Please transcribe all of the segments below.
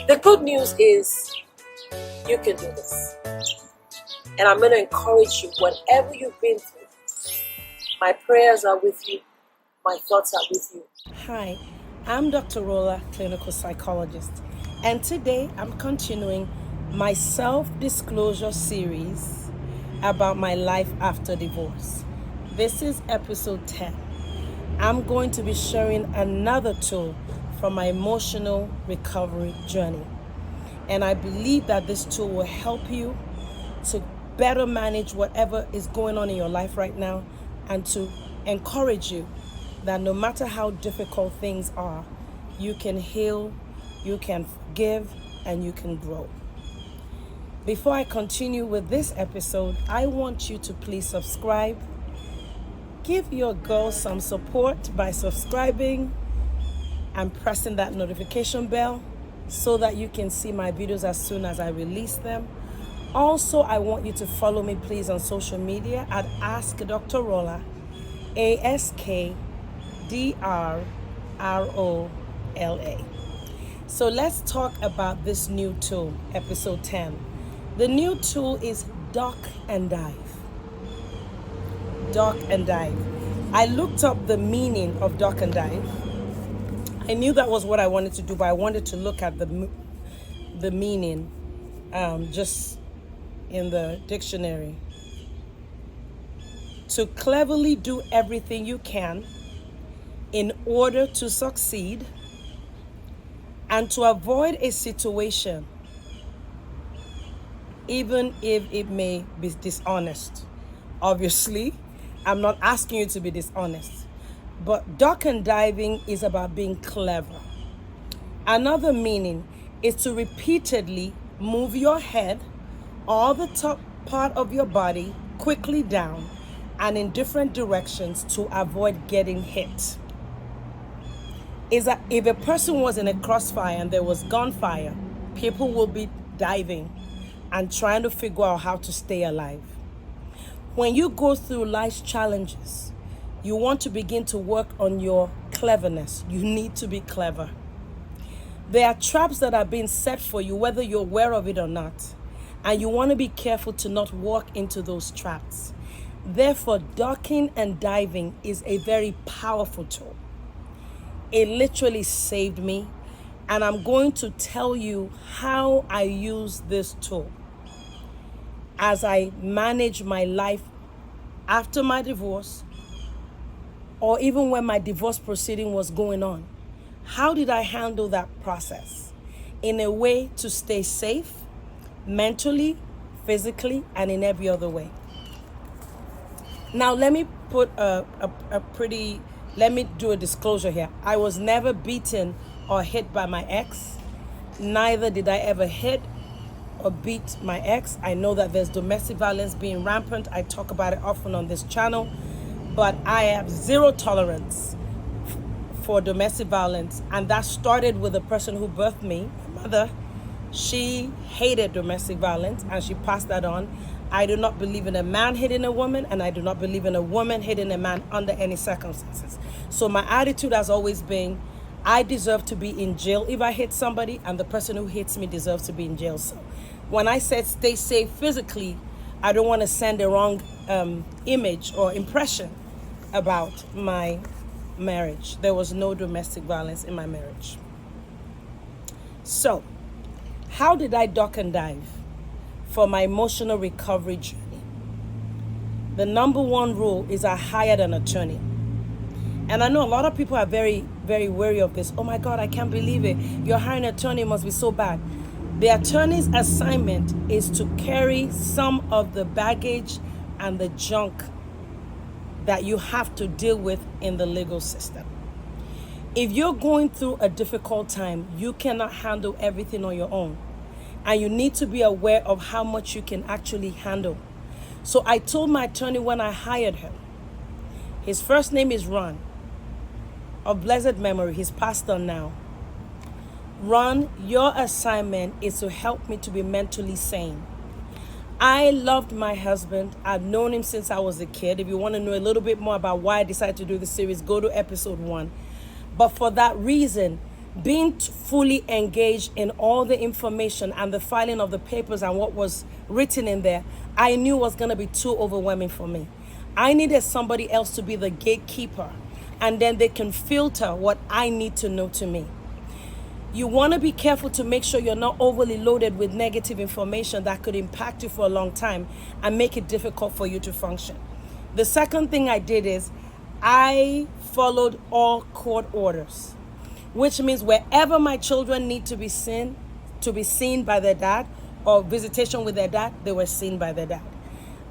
The good news is you can do this. And I'm going to encourage you, whatever you've been through, my prayers are with you, my thoughts are with you. Hi, I'm Dr. Rolla, clinical psychologist, and today I'm continuing my self-disclosure series about my life after divorce. This is episode 10. I'm going to be sharing another tool from my emotional recovery journey. And I believe that this tool will help you to better manage whatever is going on in your life right now and to encourage you that no matter how difficult things are, you can heal, you can forgive, and you can grow. Before I continue with this episode, I want you to please subscribe. Give your girl some support by subscribing and pressing that notification bell so that you can see my videos as soon as I release them. Also, I want you to follow me, please, on social media at Ask Dr. Rolla, AskDrRolla. So let's talk about this new tool, episode 10. The new tool is Duck and Dive. Duck and Dive. I looked up the meaning of duck and dive. I knew that was what I wanted to do, but I wanted to look at the meaning just in the dictionary. To cleverly do everything you can in order to succeed and to avoid a situation even if it may be dishonest. Obviously, I'm not asking you to be dishonest, but duck and diving is about being clever. Another meaning is to repeatedly move your head or the top part of your body quickly down and in different directions to avoid getting hit. Is that if a person was in a crossfire and there was gunfire, people will be diving and trying to figure out how to stay alive. When you go through life's challenges, you want to begin to work on your cleverness. You need to be clever. There are traps that are being set for you, whether you're aware of it or not. And you want to be careful to not walk into those traps. Therefore, ducking and diving is a very powerful tool. It literally saved me. And I'm going to tell you how I use this tool as I manage my life after my divorce, or even when my divorce proceeding was going on. How did I handle that process in a way to stay safe, mentally, physically, and in every other way? Now, let me put let me do a disclosure here. I was never beaten or hit by my ex. Neither did I ever hit or beat my ex. I know that there's domestic violence being rampant. I talk about it often on this channel, but I have zero tolerance for domestic violence. And that started with the person who birthed me, my mother. She hated domestic violence and she passed that on. I do not believe in a man hitting a woman, and I do not believe in a woman hitting a man under any circumstances. So my attitude has always been, I deserve to be in jail if I hit somebody, and the person who hits me deserves to be in jail. So when I said stay safe physically, I don't want to send a wrong image or impression about my marriage. There was no domestic violence in my marriage. So, how did I duck and dive for my emotional recovery journey? The number one rule is I hired an attorney. And I know a lot of people are very, very wary of this. Oh my God, I can't believe it. You're hiring an attorney, it must be so bad. The attorney's assignment is to carry some of the baggage and the junk that you have to deal with in the legal system. If you're going through a difficult time, you cannot handle everything on your own. And you need to be aware of how much you can actually handle. So I told my attorney when I hired him, his first name is Ron, of blessed memory, he's passed on now. Ron, your assignment is to help me to be mentally sane. I loved my husband. I've known him since I was a kid. If you want to know a little bit more about why I decided to do this series, go to episode 1. But for that reason, Being fully engaged in all the information and the filing of the papers and what was written in there, I knew was going to be too overwhelming for me. I needed somebody else to be the gatekeeper, and then they can filter what I need to know to me. You want to be careful to make sure you're not overly loaded with negative information that could impact you for a long time and make it difficult for you to function. The second thing I did is I followed all court orders, which means wherever my children need to be seen by their dad, or visitation with their dad, they were seen by their dad.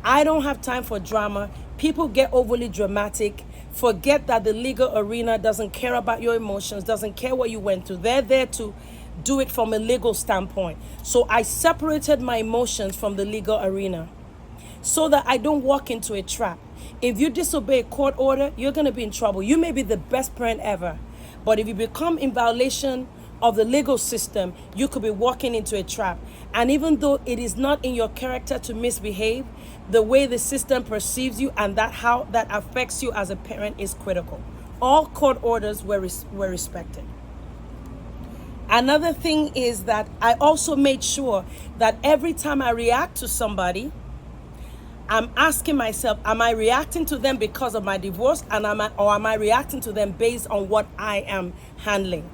I don't have time for drama. People get overly dramatic, forget that the legal arena doesn't care about your emotions, doesn't care what you went through. They're there to do it from a legal standpoint. So I separated my emotions from the legal arena so that I don't walk into a trap. If you disobey a court order, you're going to be in trouble. You may be the best parent ever, but if you become in violation of the legal system, you could be walking into a trap. And even though it is not in your character to misbehave, the way the system perceives you and that how that affects you as a parent is critical. All court orders were respected. Another thing is that I also made sure that every time I react to somebody, I'm asking myself, am I reacting to them because of my divorce, and am I reacting to them based on what I am handling?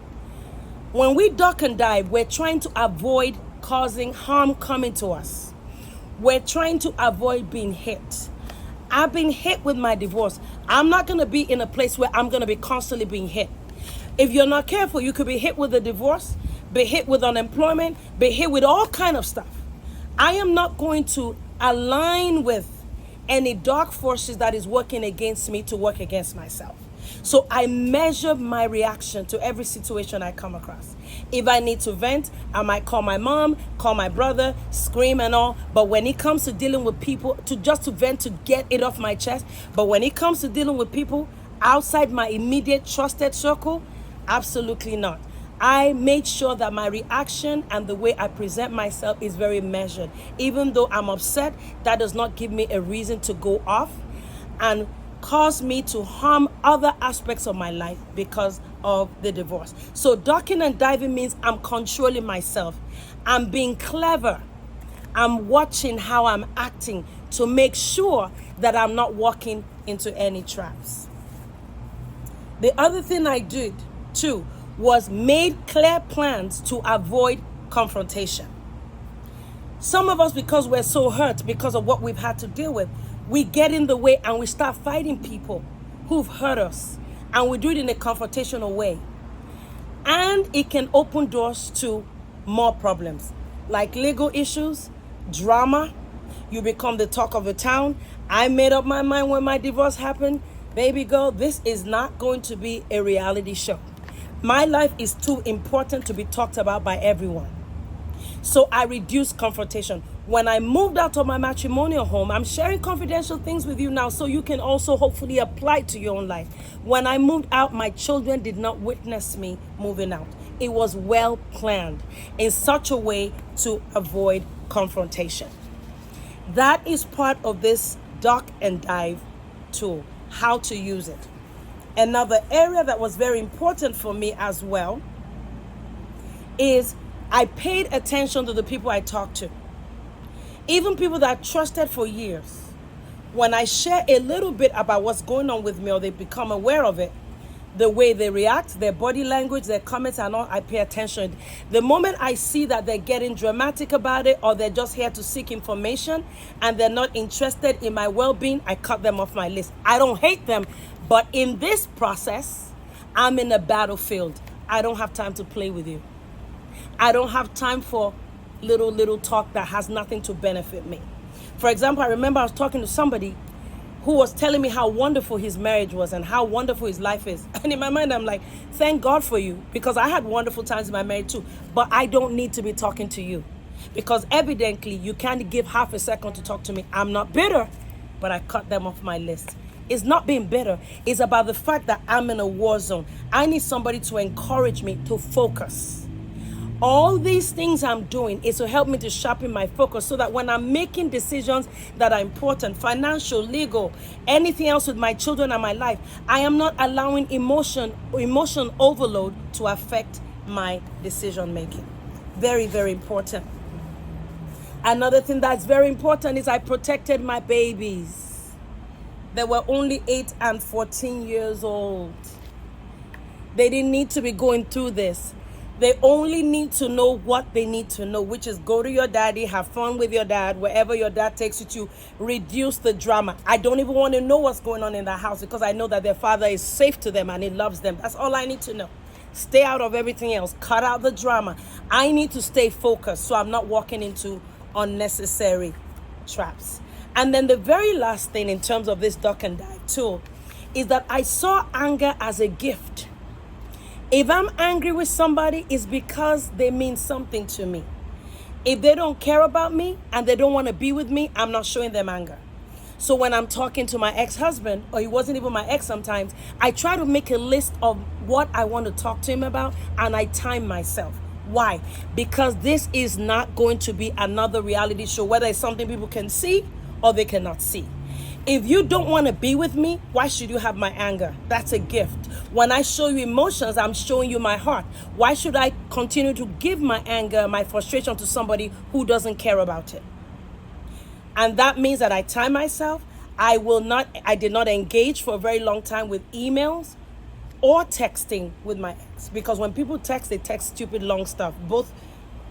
When we duck and dive, we're trying to avoid causing harm coming to us. We're trying to avoid being hit. I've been hit with my divorce. I'm not going to be in a place where I'm going to be constantly being hit. If you're not careful, you could be hit with a divorce, be hit with unemployment, be hit with all kind of stuff. I am not going to align with any dark forces that is working against me to work against myself. So I measure my reaction to every situation I come across. If I need to vent, I might call my mom, call my brother, scream and all. But when it comes to dealing with people, to vent, to get it off my chest. But when it comes to dealing with people outside my immediate trusted circle, absolutely not. I made sure that my reaction and the way I present myself is very measured. Even though I'm upset, that does not give me a reason to go off and cause me to harm other aspects of my life because of the divorce. So ducking and diving means I'm controlling myself. I'm being clever. I'm watching how I'm acting to make sure that I'm not walking into any traps. The other thing I did too was made clear plans to avoid confrontation. Some of us, because we're so hurt because of what we've had to deal with, we get in the way and we start fighting people who've hurt us, and we do it in a confrontational way. And it can open doors to more problems, like legal issues, drama. You become the talk of the town. I made up my mind when my divorce happened. Baby girl, this is not going to be a reality show. My life is too important to be talked about by everyone. So I reduced confrontation. When I moved out of my matrimonial home, I'm sharing confidential things with you now so you can also hopefully apply to your own life. When I moved out, my children did not witness me moving out. It was well planned in such a way to avoid confrontation. That is part of this duck and dive tool, how to use it. Another area that was very important for me as well is I paid attention to the people I talked to. Even people that I trusted for years. When I share a little bit about what's going on with me, or they become aware of it, the way they react, their body language, their comments and all, I pay attention. The moment I see that they're getting dramatic about it, or they're just here to seek information and they're not interested in my well-being, I cut them off my list. I don't hate them, but in this process, I'm in a battlefield. I don't have time to play with you. I don't have time for little talk that has nothing to benefit me. For example, I remember I was talking to somebody who was telling me how wonderful his marriage was and how wonderful his life is. And in my mind, I'm like, thank God for you, because I had wonderful times in my marriage too. But I don't need to be talking to you, because evidently you can't give half a second to talk to me. I'm not bitter, but I cut them off my list. It's not being bitter. It's about the fact that I'm in a war zone. I need somebody to encourage me to focus. All these things I'm doing is to help me to sharpen my focus so that when I'm making decisions that are important, financial, legal, anything else with my children and my life, I am not allowing emotion overload to affect my decision making. Very, very important. Another thing that's very important is I protected my babies. They were only 8 and 14 years old. They didn't need to be going through this. They only need to know what they need to know, which is go to your daddy, have fun with your dad, wherever your dad takes you to, reduce the drama. I don't even want to know what's going on in the house because I know that their father is safe to them and he loves them. That's all I need to know. Stay out of everything else. Cut out the drama. I need to stay focused so I'm not walking into unnecessary traps. And then the very last thing in terms of this duck and dive tool is that I saw anger as a gift. If I'm angry with somebody, it's because they mean something to me. If they don't care about me and they don't want to be with me, I'm not showing them anger. So when I'm talking to my ex-husband, or he wasn't even my ex sometimes, I try to make a list of what I want to talk to him about and I time myself. Why? Because this is not going to be another reality show, whether it's something people can see or they cannot see. If you don't want to be with me, why should you have my anger? That's a gift. When I show you emotions, I'm showing you my heart. Why should I continue to give my anger, my frustration to somebody who doesn't care about it? And that means that I time myself. I did not engage for a very long time with emails or texting with my ex. Because when people text, they text stupid long stuff,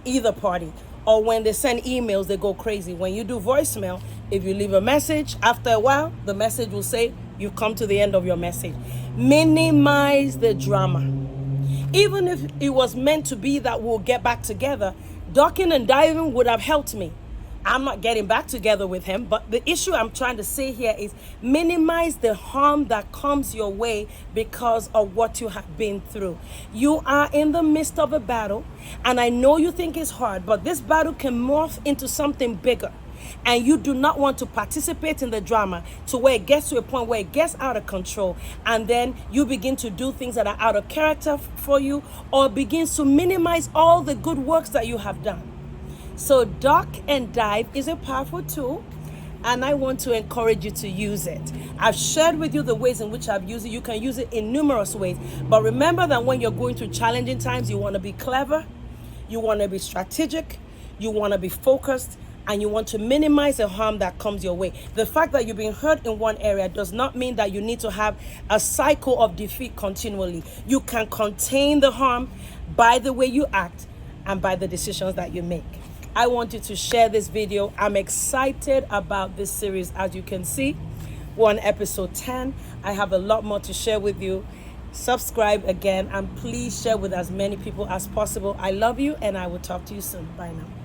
either party. Or when they send emails, they go crazy. When you do voicemail, if you leave a message, after a while, the message will say, you've come to the end of your message. Minimize the drama. Even if it was meant to be that we'll get back together, ducking and diving would have helped me. I'm not getting back together with him, but the issue I'm trying to say here is minimize the harm that comes your way because of what you have been through. You are in the midst of a battle, and I know you think it's hard, but this battle can morph into something bigger. And you do not want to participate in the drama to where it gets to a point where it gets out of control, and then you begin to do things that are out of character for you, or begins to minimize all the good works that you have done. So duck and dive is a powerful tool, and I want to encourage you to use it. I've shared with you the ways in which I've used it. You can use it in numerous ways. But remember that when you're going through challenging times, you want to be clever, you want to be strategic, you want to be focused, and you want to minimize the harm that comes your way. The fact that you've been hurt in one area does not mean that you need to have a cycle of defeat continually. You can contain the harm by the way you act and by the decisions that you make. I want you to share this video. I'm excited about this series. As you can see, we're on episode 10. I have a lot more to share with you. Subscribe again, and please share with as many people as possible. I love you, and I will talk to you soon. Bye now.